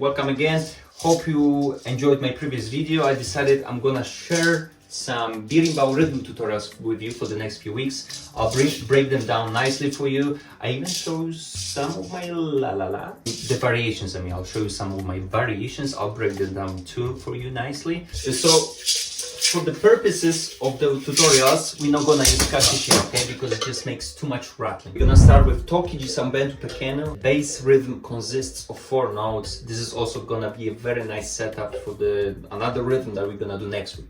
welcome again. Hope you enjoyed my previous video. I decided I'm gonna share some berimbau rhythm tutorials with you for the next few weeks. I'll break them down nicely for you. I even show some of my the variations. I'll show you some of my variations. I'll break them down too for you nicely. So for the purposes of the tutorials, we're not gonna use cachiche, okay? Because it just makes too much rattling. We're gonna start with Toque de São Bento Pequeno. Bass rhythm consists of 4 notes. This is also gonna be a very nice setup for another rhythm that we're gonna do next week.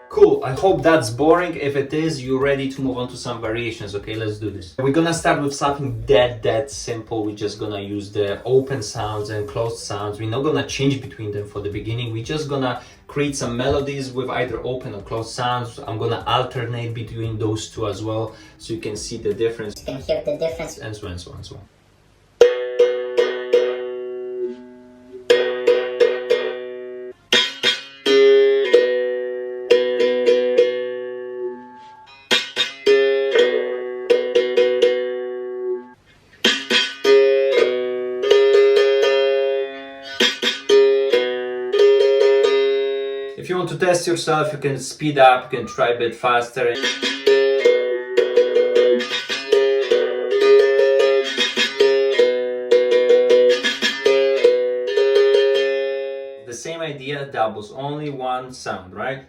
Cool, I hope that's boring. If it is, you're ready to move on to some variations. Okay, let's do this. We're gonna start with something dead simple. We're just gonna use the open sounds and closed sounds. We're not gonna change between them for the beginning. We're just gonna create some melodies with either open or closed sounds. I'm gonna alternate between those two as well, so you can see the difference. You can hear the difference. And so on, so on, so on. If you want to test yourself, you can speed up, you can try a bit faster. The same idea, doubles, only one sound, right?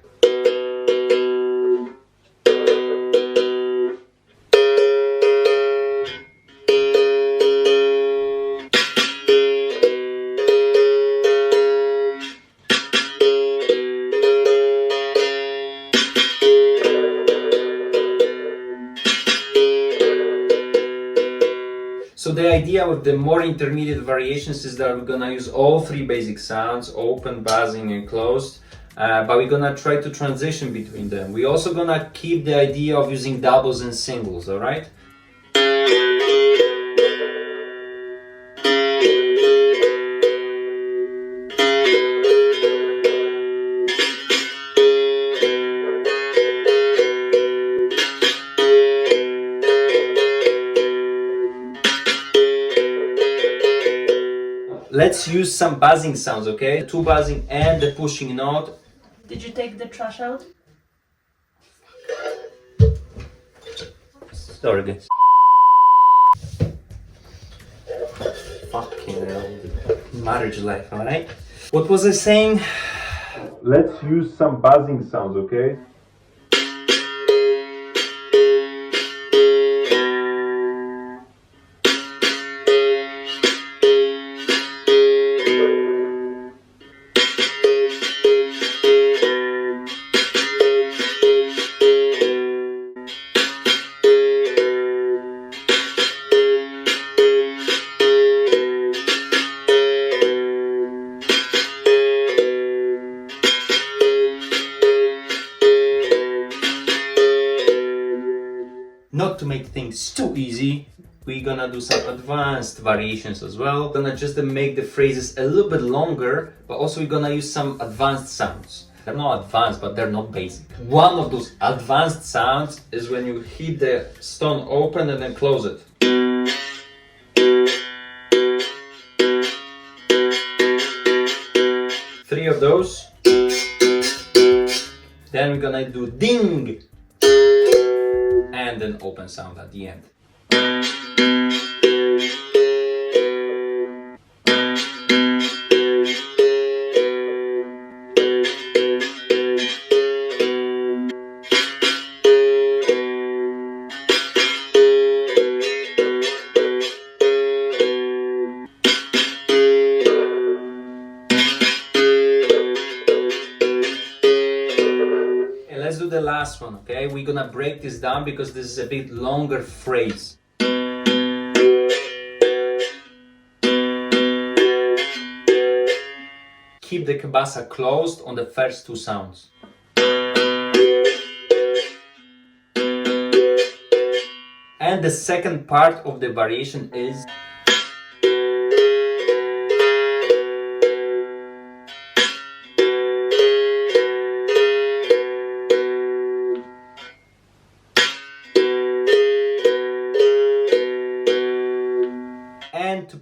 So the idea with the more intermediate variations is that we're gonna use all 3 basic sounds, open, buzzing and closed, but we're gonna try to transition between them. We're also gonna keep the idea of using doubles and singles, alright? Let's use some buzzing sounds, okay? 2 buzzing and the pushing note. Did you take the trash out? Sorry guys. Fucking hell. Marriage life, alright? What was I saying? Let's use some buzzing sounds, okay? Not to make things too easy, we're gonna do some advanced variations as well. We're gonna just make the phrases a little bit longer, but also we're gonna use some advanced sounds. They're not advanced, but they're not basic. One of those advanced sounds is when you hit the stone open and then close it. 3 of those. Then we're gonna do ding and an open sound at the end. Let's do the last one, okay? We're gonna break this down because this is a bit longer phrase. Keep the cabaça closed on the first 2 sounds. And the second part of the variation is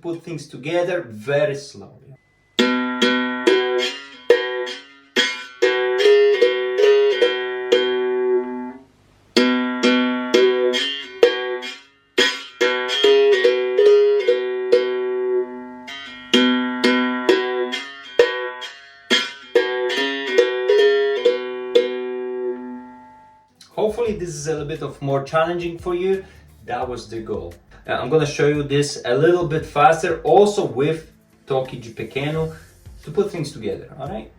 put things together very slowly. Hopefully this is a little bit of more challenging for you. That was the goal. I'm gonna show you this a little bit faster, also with toque de pequeno, to put things together, alright?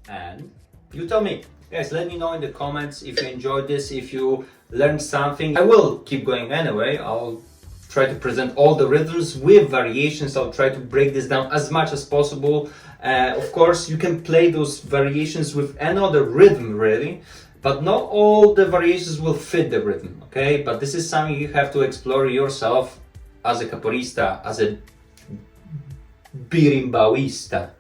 And you tell me, guys, let me know in the comments if you enjoyed this, if you learned something. I will keep going anyway. I'll try to present all the rhythms with variations. I'll try to break this down as much as possible. Of course, you can play those variations with another rhythm really, but not all the variations will fit the rhythm, okay? But this is something you have to explore yourself as a capoeirista, as a berimbauista.